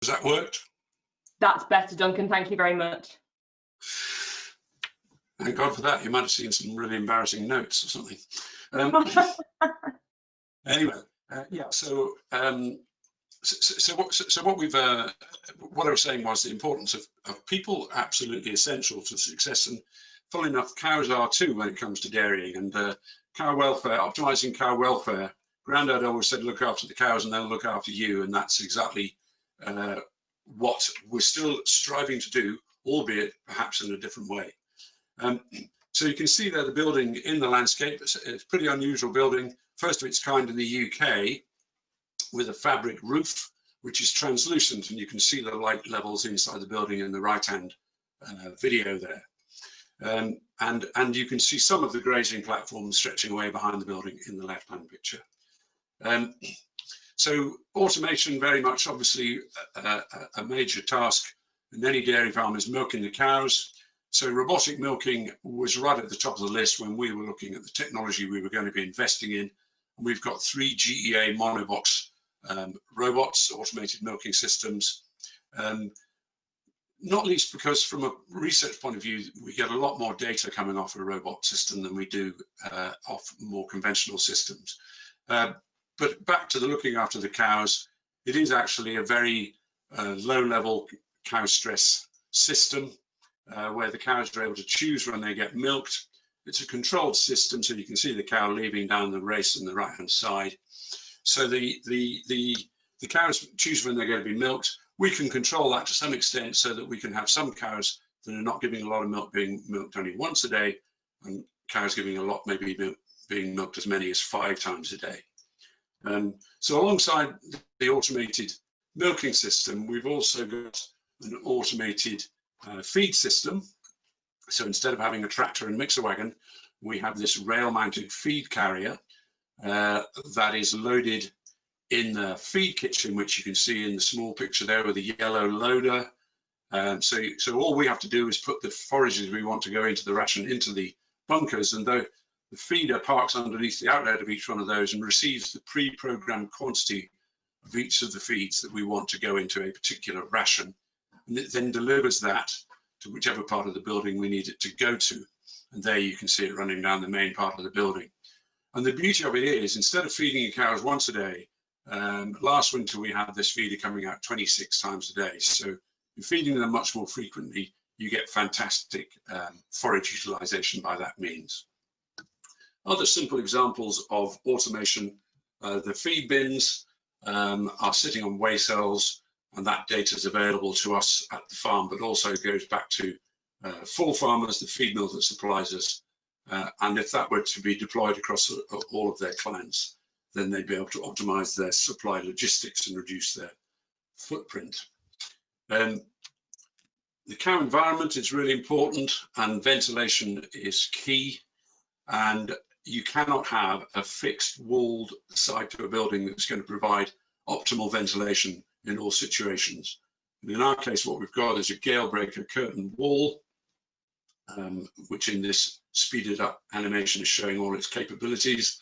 Has that worked? That's better, Duncan. Thank you very much. Thank God for that. You might have seen some really embarrassing notes or something. Anyway, yeah. So, what I was saying was the importance of people, absolutely essential to success, and funnily enough, cows are too when it comes to dairying and cow welfare, optimising cow welfare. Grandad always said, look after the cows and they'll look after you, and that's exactly what we're still striving to do, albeit perhaps in a different way. So you can see there the building in the landscape. It's a pretty unusual building, first of its kind in the UK, with a fabric roof, which is translucent, and you can see the light levels inside the building in the right-hand video there. And you can see some of the grazing platforms stretching away behind the building in the left-hand picture. So automation, very much obviously a major task in any dairy farm, is milking the cows. So robotic milking was right at the top of the list when we were looking at the technology we were going to be investing in. And we've got 3 GEA monobox robots, automated milking systems, not least because from a research point of view, we get a lot more data coming off a robot system than we do off more conventional systems. But back to the looking after the cows, it is actually a very low-level cow stress system where the cows are able to choose when they get milked. It's a controlled system, so you can see the cow leaving down the race on the right-hand side. So the cows choose when they're going to be milked. We can control that to some extent so that we can have some cows that are not giving a lot of milk being milked only once a day, and cows giving a lot maybe being milked as many as 5 times a day. So alongside the automated milking system, we've also got an automated feed system. So instead of having a tractor and mixer wagon, we have this rail-mounted feed carrier that is loaded in the feed kitchen, which you can see in the small picture there with the yellow loader. So all we have to do is put the forages we want to go into the ration into the bunkers, and the feeder parks underneath the outlet of each one of those and receives the pre-programmed quantity of each of the feeds that we want to go into a particular ration, and it then delivers that to whichever part of the building we need it to go to. And there you can see it running down the main part of the building. And the beauty of it is, instead of feeding your cows once a day, last winter we had this feeder coming out 26 times a day. So you're feeding them much more frequently, you get fantastic forage utilization by that means. Other simple examples of automation, the feed bins are sitting on weigh cells, and that data is available to us at the farm, but also goes back to Full Farmers, the feed mill that supplies us. And if that were to be deployed across all of their clients, then they'd be able to optimize their supply logistics and reduce their footprint. The cow environment is really important, and ventilation is key. And you cannot have a fixed walled side to a building that's going to provide optimal ventilation in all situations. And in our case, what we've got is a gale breaker curtain wall, which in this speeded up animation is showing all its capabilities,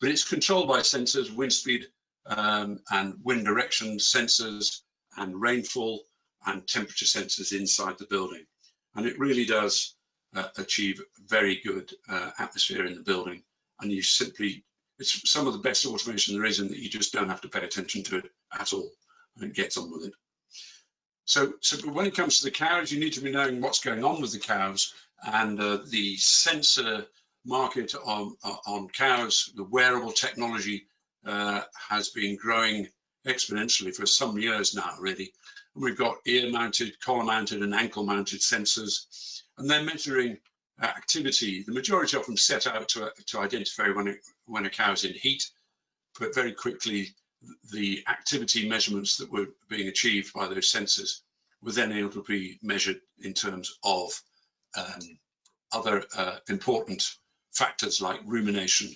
but it's controlled by sensors, wind speed and wind direction sensors, and rainfall and temperature sensors inside the building. And it really does achieve very good atmosphere in the building. And you simply, it's some of the best automation there is, in that you just don't have to pay attention to it at all, and it gets on with it. So when it comes to the cows, you need to be knowing what's going on with the cows, and the sensor market on cows, the wearable technology has been growing exponentially for some years now, really. And we've got ear-mounted, collar-mounted and ankle-mounted sensors, and they're measuring activity. The majority of them set out to identify when a cow's in heat, but very quickly the activity measurements that were being achieved by those sensors were then able to be measured in terms of other important factors like rumination.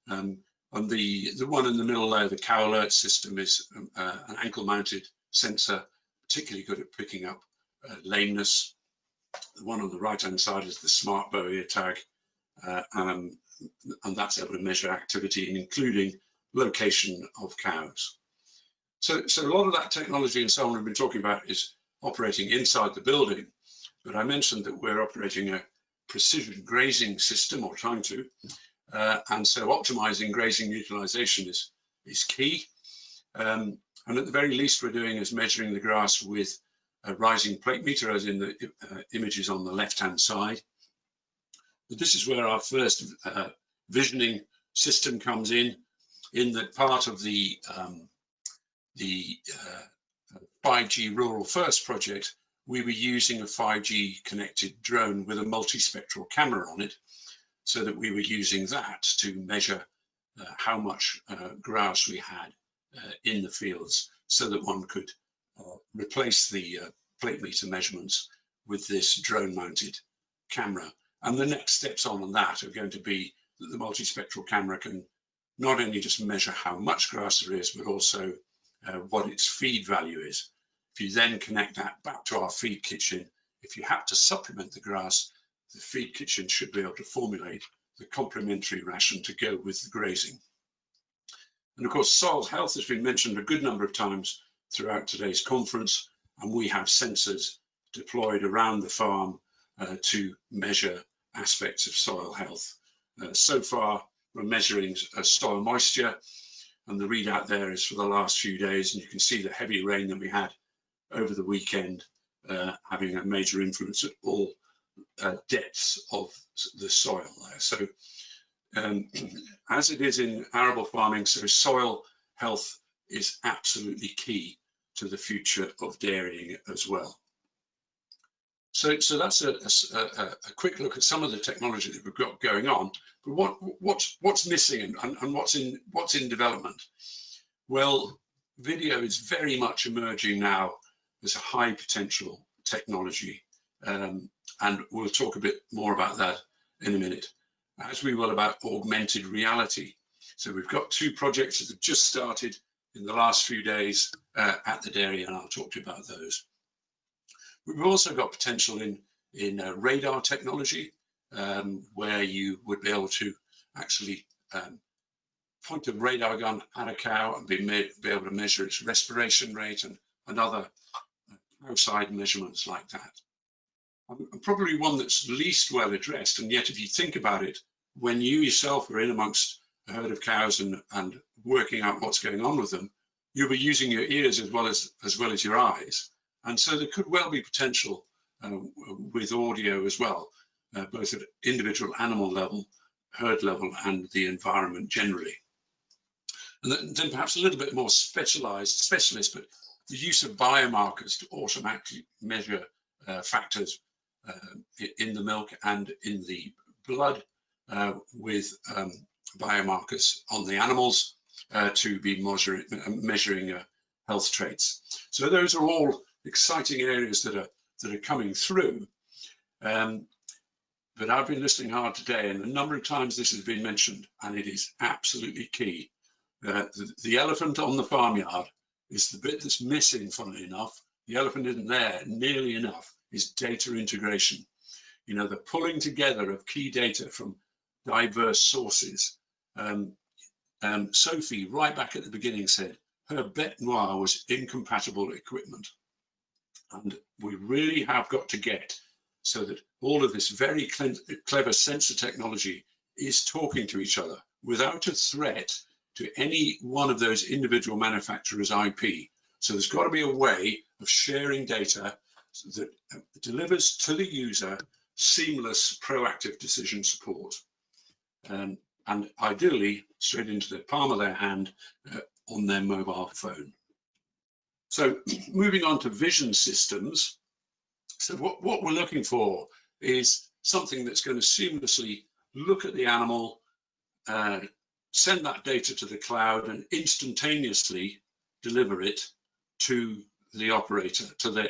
And the one in the middle there, the cow alert system, is an ankle-mounted sensor, particularly good at picking up lameness. The one on the right-hand side is the SmArtview ear tag, and that's able to measure activity, including location of cows. So a lot of that technology and so on we've been talking about is operating inside the building, but I mentioned that we're operating a precision grazing system, or trying to, and so optimizing grazing utilization is key. And at the very least, we're doing is measuring the grass with a rising plate meter, as in the images on the left-hand side. But this is where our first visioning system comes in that part of the 5G Rural First project, we were using a 5G connected drone with a multispectral camera on it, so that we were using that to measure how much grass we had in the fields, so that one could replace the plate meter measurements with this drone mounted camera. And the next steps on that are going to be that the multispectral camera can not only just measure how much grass there is, but also what its feed value is. If you then connect that back to our feed kitchen, if you have to supplement the grass, the feed kitchen should be able to formulate the complementary ration to go with the grazing. And of course, soil health has been mentioned a good number of times throughout today's conference, and we have sensors deployed around the farm to measure aspects of soil health. So far, we're measuring soil moisture, and the readout there is for the last few days, and you can see the heavy rain that we had over the weekend having a major influence at all depths of the soil there. So as it is in arable farming, so soil health is absolutely key to the future of dairying as well. So that's a quick look at some of the technology that we've got going on. But what's missing and what's in development? Well, video is very much emerging now as a high potential technology, and we'll talk a bit more about that in a minute, as we will about augmented reality. So we've got two projects that have just started in the last few days at the dairy, and I'll talk to you about those. We've also got potential in radar technology, where you would be able to actually point a radar gun at a cow and be able to measure its respiration rate and other outside measurements like that. And probably one that's least well addressed, and yet if you think about it, when you yourself are in amongst a herd of cows and working out what's going on with them, you'll be using your ears as well as your eyes. And so there could well be potential with audio as well, both at individual animal level, herd level, and the environment generally. And then perhaps a little bit more specialist, but the use of biomarkers to automatically measure factors in the milk and in the blood, with biomarkers on the animals to be measuring health traits. So those are all exciting areas that are coming through. But I've been listening hard today, and a number of times this has been mentioned, and it is absolutely key. The elephant on the farmyard is the bit that's missing, funnily enough. The elephant isn't there nearly enough, is data integration. You know, the pulling together of key data from diverse sources. Sophie, right back at the beginning, said her bête noire was incompatible equipment. And we really have got to get so that all of this very clever sensor technology is talking to each other without a threat to any one of those individual manufacturers' IP. So there's got to be a way of sharing data that delivers to the user seamless proactive decision support, and ideally straight into the palm of their hand on their mobile phone. So moving on to vision systems. So what we're looking for is something that's going to seamlessly look at the animal, send that data to the cloud, and instantaneously deliver it to the operator, to the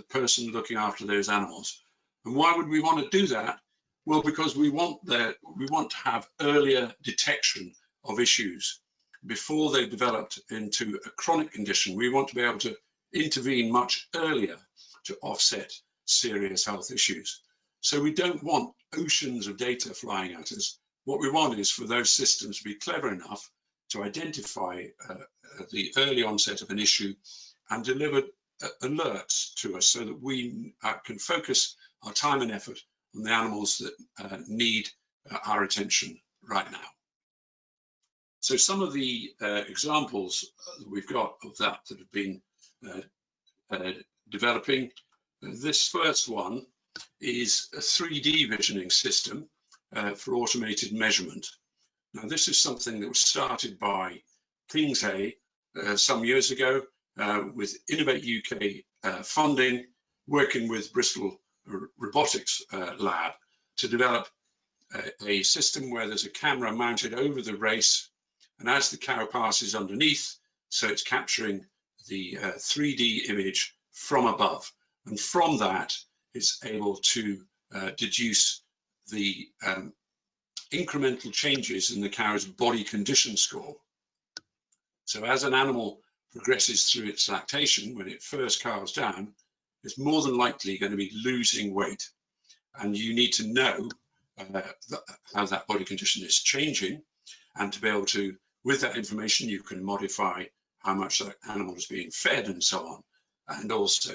person looking after those animals. And why would we want to do that? Well, because we want to have earlier detection of issues before they developed into a chronic condition. We want to be able to intervene much earlier to offset serious health issues. So we don't want oceans of data flying at us. What we want is for those systems to be clever enough to identify the early onset of an issue and deliver alerts to us so that we can focus our time and effort on the animals that need our attention right now. So some of the examples that we've got of that have been developing. This first one is a 3D visioning system for automated measurement. Now, this is something that was started by Kingshay some years ago with Innovate UK funding, working with Bristol Robotics lab to develop a system where there's a camera mounted over the race, and as the cow passes underneath, so it's capturing the 3D image from above, and from that it's able to deduce the incremental changes in the cow's body condition score. So as an animal progresses through its lactation, when it first calves down, it's more than likely going to be losing weight, and you need to know how that body condition is changing, and to be able to, with that information, you can modify how much that animal is being fed and so on, and also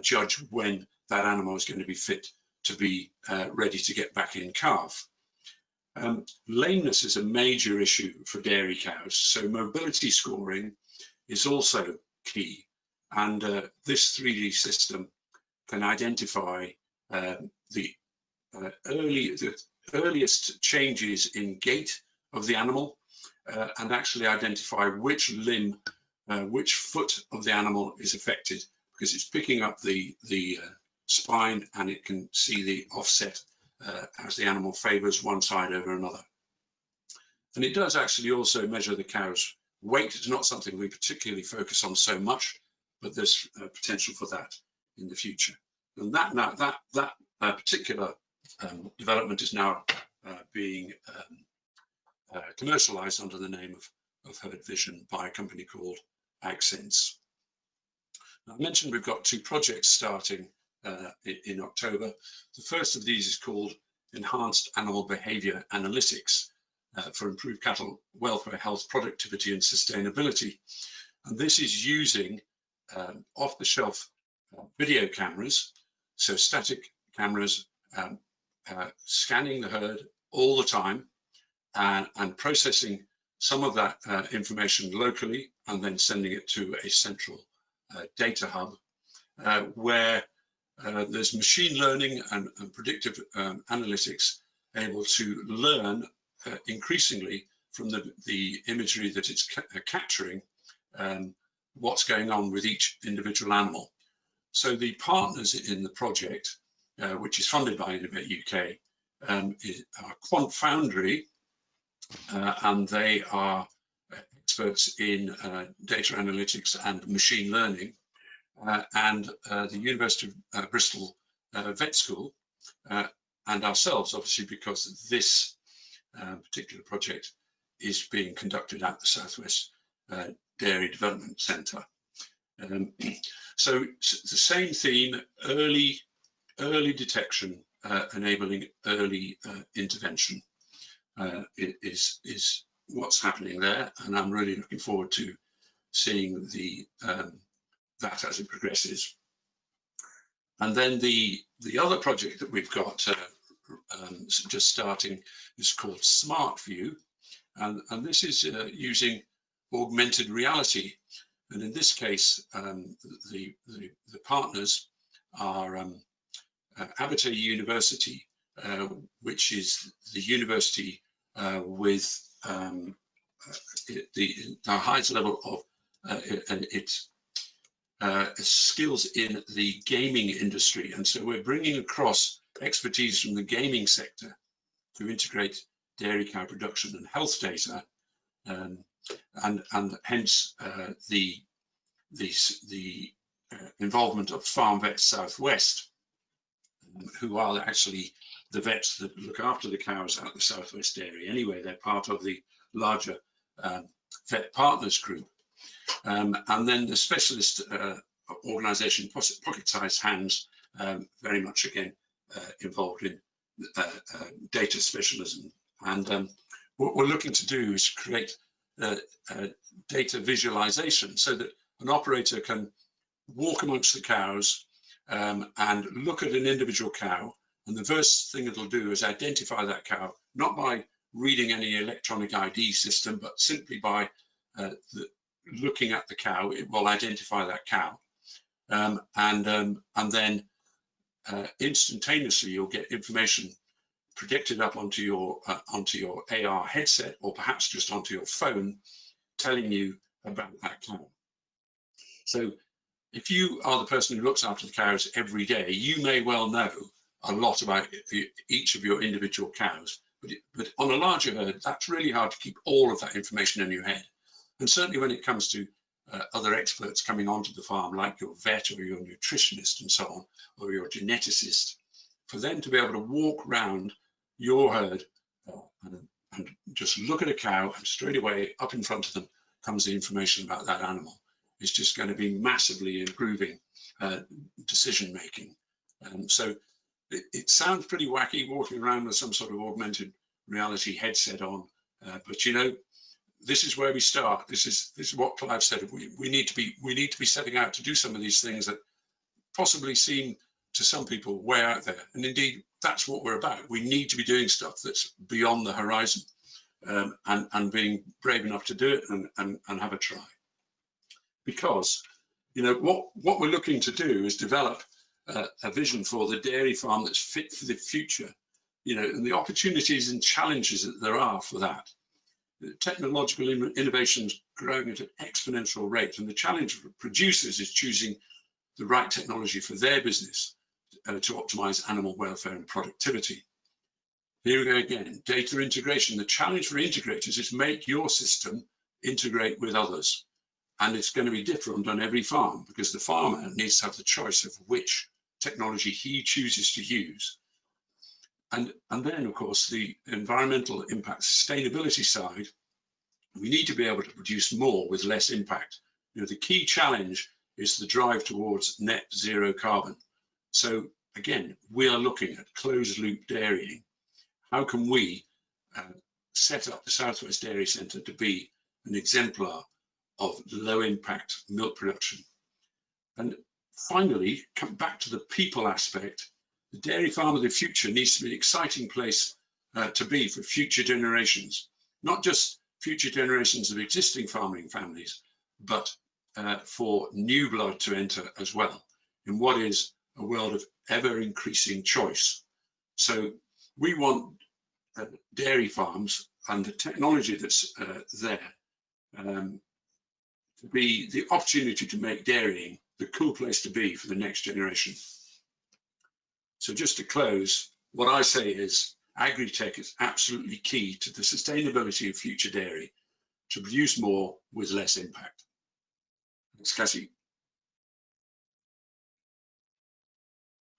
judge when that animal is going to be fit to be ready to get back in calf. Lameness is a major issue for dairy cows, so mobility scoring is also key, and this 3D system can identify the earliest changes in gait of the animal and actually identify which limb, which foot of the animal is affected, because it's picking up the spine and it can see the offset as the animal favors one side over another. And it does actually also measure the cow's weight. It's not something we particularly focus on so much, but there's potential for that in the future. And that particular development is now being commercialized under the name of Herd Vision by a company called AgSense. Now, I mentioned we've got two projects starting in October. The first of these is called Enhanced Animal Behaviour Analytics for improved cattle welfare, health, productivity and sustainability. And this is using off-the-shelf video cameras, so static cameras scanning the herd all the time and processing some of that information locally and then sending it to a central data hub where there's machine learning and predictive analytics able to learn increasingly from the imagery that it's capturing what's going on with each individual animal. So the partners in the project, which is funded by Innovate UK, are Quant Foundry, and they are experts in data analytics and machine learning, and the University of Bristol Vet School, and ourselves, obviously, because this particular project is being conducted at the Southwest Dairy Development Centre. So the same theme, early detection, enabling early intervention is what's happening there, and I'm really looking forward to seeing that as it progresses. And then the other project that we've got just starting is called SmArtview, and this is using augmented reality. And in this case, the partners are Aberdeen University, which is the university with the highest level of its skills in the gaming industry. And so we're bringing across expertise from the gaming sector to integrate dairy cow production and health data, and hence the involvement of Farm Vets Southwest, who are actually the vets that look after the cows at the Southwest Dairy. Anyway, they're part of the larger Vet Partners group. And then the specialist organisation, Pocket Sized Hands, very much again involved in data specialism. And what we're looking to do is create data visualization, so that an operator can walk amongst the cows and look at an individual cow, and the first thing it'll do is identify that cow, not by reading any electronic ID system, but simply by looking at the cow. It will identify that cow, and then instantaneously you'll get information projected up onto your AR headset, or perhaps just onto your phone, telling you about that cow. So if you are the person who looks after the cows every day, you may well know a lot about each of your individual cows, but on a larger herd, that's really hard to keep all of that information in your head. And certainly when it comes to other experts coming onto the farm, like your vet or your nutritionist and so on, or your geneticist, for them to be able to walk around your herd and just look at a cow, and straight away up in front of them comes the information about that animal, is just going to be massively improving decision making. So it sounds pretty wacky walking around with some sort of augmented reality headset on, but you know, this is where we start. This is what Clive said. We need to be setting out to do some of these things that possibly seem to some people way out there, and indeed that's what we're about. We need to be doing stuff that's beyond the horizon, and being brave enough to do it and have a try. Because you know what we're looking to do is develop a vision for the dairy farm that's fit for the future, you know, and the opportunities and challenges that there are for that. The technological innovations growing at an exponential rate, and the challenge for producers is choosing the right technology for their business to optimize animal welfare and productivity. Here we go again, data integration. The challenge for integrators is make your system integrate with others. And it's going to be different on every farm, because the farmer needs to have the choice of which technology he chooses to use. And then, of course, the environmental impact, sustainability side, we need to be able to produce more with less impact. You know, the key challenge is the drive towards net zero carbon. So again, we are looking at closed loop dairying. How can we set up the Southwest Dairy Centre to be an exemplar of low impact milk production? And finally, come back to the people aspect. The dairy farm of the future needs to be an exciting place to be for future generations, not just future generations of existing farming families, but for new blood to enter as well, in what is a world of ever increasing choice. So we want dairy farms and the technology that's there to be the opportunity to make dairying the cool place to be for the next generation. So just to close, what I say is agri-tech is absolutely key to the sustainability of future dairy, to produce more with less impact. Thanks, Cassie.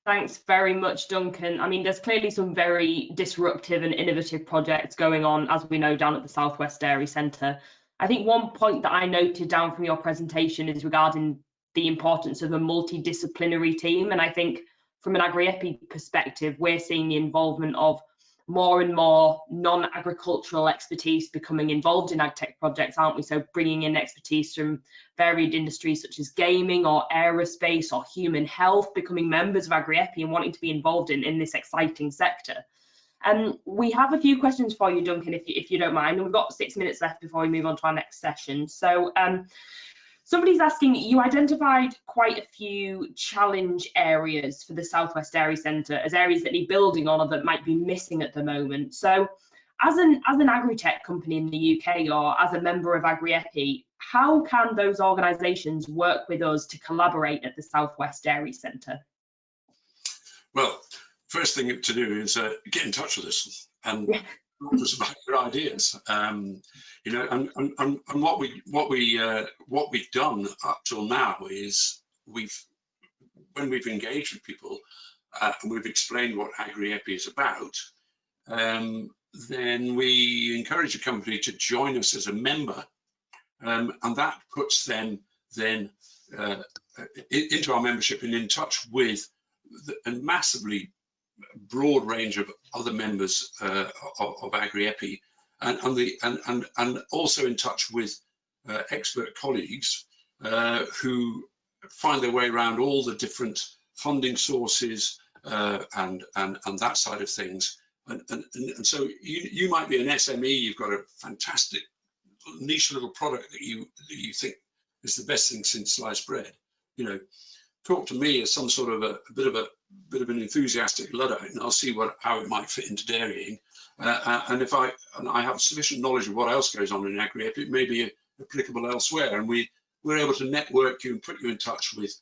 Thanks very much, Duncan. I mean, there's clearly some very disruptive and innovative projects going on, as we know, down at the Southwest Dairy Centre. I think one point that I noted down from your presentation is regarding the importance of a multidisciplinary team. And I think from an Agri-EPI perspective, we're seeing the involvement of more and more non-agricultural expertise becoming involved in ag-tech projects, aren't we? So bringing in expertise from varied industries such as gaming or aerospace or human health, becoming members of Agri-EPI and wanting to be involved in this exciting sector. We have a few questions for you, Duncan, if you don't mind. And we've got 6 minutes left before we move on to our next session. So somebody's asking, you identified quite a few challenge areas for the Southwest Dairy Centre as areas that need building on or that might be missing at the moment. So as an agri-tech company in the UK, or as a member of Agri-EPI, how can those organisations work with us to collaborate at the Southwest Dairy Centre? Well, first thing to do is get in touch with us and talk to us about your ideas. You know, and what we've done up till now is when we've engaged with people and we've explained what Agri-EPI is about, then we encourage a company to join us as a member, and that puts them then into our membership and in touch with a massively broad range of other members of Agri-EPI, and also in touch with expert colleagues who find their way around all the different funding sources and that side of things. And so you might be an SME, you've got a fantastic niche little product that you think is the best thing since sliced bread. You know, talk to me as some sort of a bit of an enthusiastic Luddite, and I'll see how it might fit into dairying. And if I have sufficient knowledge of what else goes on in Agri-EPI, it may be applicable elsewhere, and we're able to network you and put you in touch with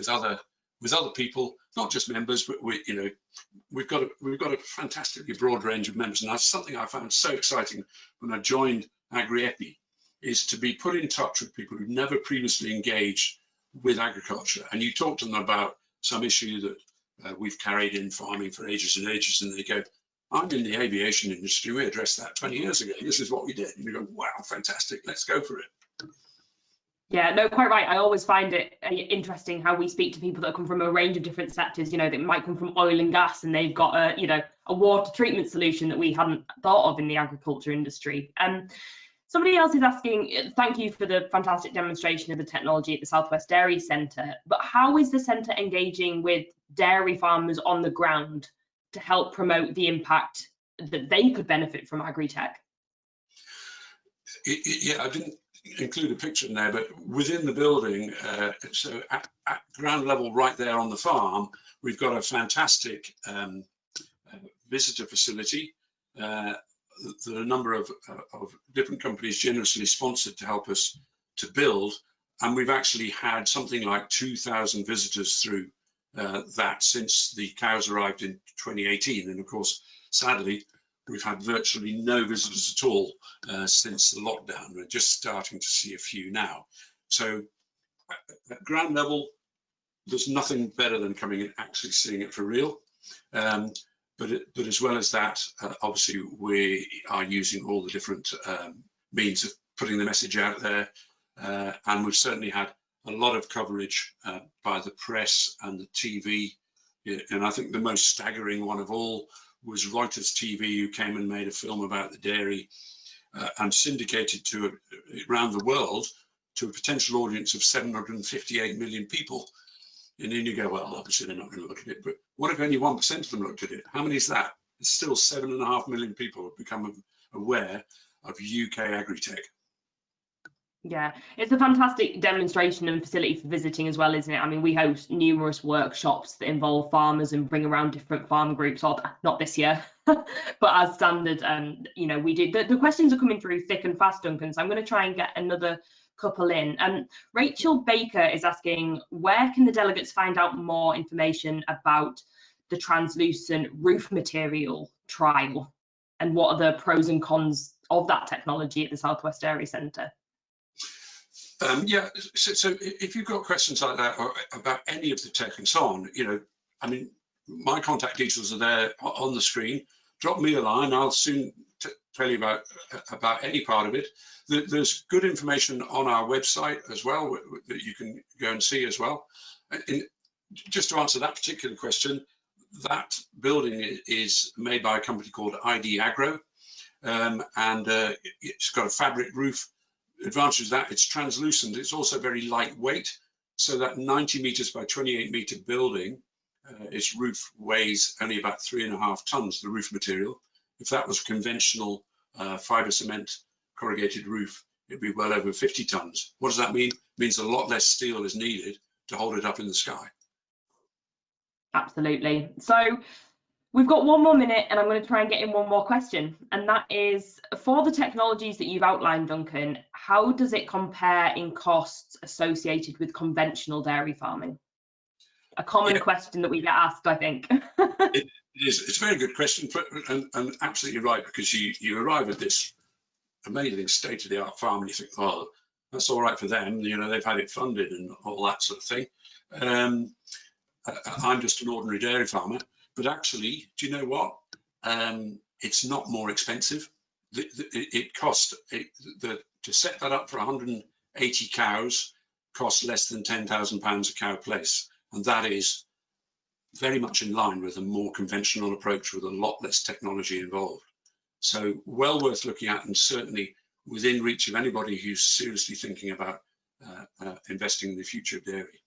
other people, not just members, but we've got a fantastically broad range of members. And that's something I found so exciting when I joined Agri-EPI, is to be put in touch with people who've never previously engaged with agriculture. And you talk to them about some issue that we've carried in farming for ages and ages, and they go, I'm in the aviation industry, we addressed that 20 years ago, this is what we did. And you go, wow, fantastic, let's go for it. Yeah, no, quite right. I always find it interesting how we speak to people that come from a range of different sectors. You know, they might come from oil and gas, and they've got a water treatment solution that we hadn't thought of in the agriculture industry. Somebody else is asking, thank you for the fantastic demonstration of the technology at the Southwest Dairy Centre, but how is the centre engaging with dairy farmers on the ground to help promote the impact that they could benefit from agri-tech? Yeah, I didn't include a picture in there, but within the building, so at ground level right there on the farm, we've got a fantastic visitor facility that a number of different companies generously sponsored to help us to build, and we've actually had something like 2,000 visitors through that since the cows arrived in 2018. And of course, sadly, we've had virtually no visitors at all since the lockdown. We're just starting to see a few now. So at ground level, there's nothing better than coming and actually seeing it for real. But as well as that, obviously we are using all the different means of putting the message out there, and we've certainly had a lot of coverage by the press and the TV. And I think the most staggering one of all was Reuters TV, who came and made a film about the dairy and syndicated to around the world to a potential audience of 758 million people. And then you go, well, obviously they're not going to look at it, but what if only 1% of them looked at it? How many is that? It's still 7.5 million people have become aware of UK agri-tech. Yeah, it's a fantastic demonstration and facility for visiting as well, isn't it? I mean, we host numerous workshops that involve farmers and bring around different farm groups, not this year, but as standard, we do. The questions are coming through thick and fast, Duncan, so I'm going to try and get another couple in. Rachel Baker is asking, where can the delegates find out more information about the translucent roof material trial, and what are the pros and cons of that technology at the Southwest Dairy Centre? Yeah, so if you've got questions like that or about any of the tech and so on, I mean, my contact details are there on the screen. Drop me a line. I'll soon tell you about any part of it. There's good information on our website as well that you can go and see as well. Just to answer that particular question, that building is made by a company called ID Agro, and it's got a fabric roof. Advantage of that, it's translucent. It's also very lightweight, so that 90 meters by 28 meter building, its roof weighs only about 3.5 tons, the roof material. If that was a conventional fiber cement corrugated roof, it'd be well over 50 tons. What does that mean? It means a lot less steel is needed to hold it up in the sky. Absolutely. So we've got one more minute, and I'm going to try and get in one more question, and that is, for the technologies that you've outlined, Duncan, how does it compare in costs associated with conventional dairy farming? A common question that we get asked, I think. It is. It's a very good question, and absolutely right, because you arrive at this amazing state-of-the-art farm and you think, oh, that's all right for them, they've had it funded and all that sort of thing. I'm just an ordinary dairy farmer. But actually, do you know what? It's not more expensive. It costs, to set that up for 180 cows costs less than £10,000 a cow place. And that is very much in line with a more conventional approach with a lot less technology involved. So well worth looking at, and certainly within reach of anybody who's seriously thinking about investing in the future of dairy.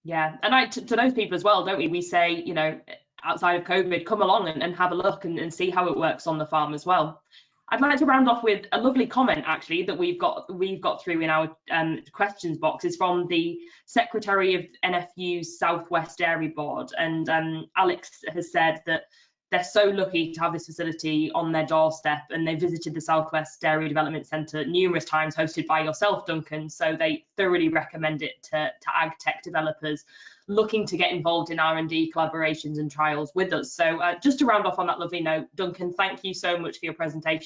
Yeah, and to those people as well, don't we? We say, you know, outside of COVID, come along and have a look and see how it works on the farm as well. I'd like to round off with a lovely comment actually that we've got through in our questions box. Is from the Secretary of NFU's Southwest Dairy Board, and Alex has said that they're so lucky to have this facility on their doorstep, and they visited the Southwest Dairy Development Centre numerous times, hosted by yourself, Duncan, so they thoroughly recommend it to ag-tech developers looking to get involved in R&D collaborations and trials with us. So just to round off on that lovely note, Duncan, thank you so much for your presentation.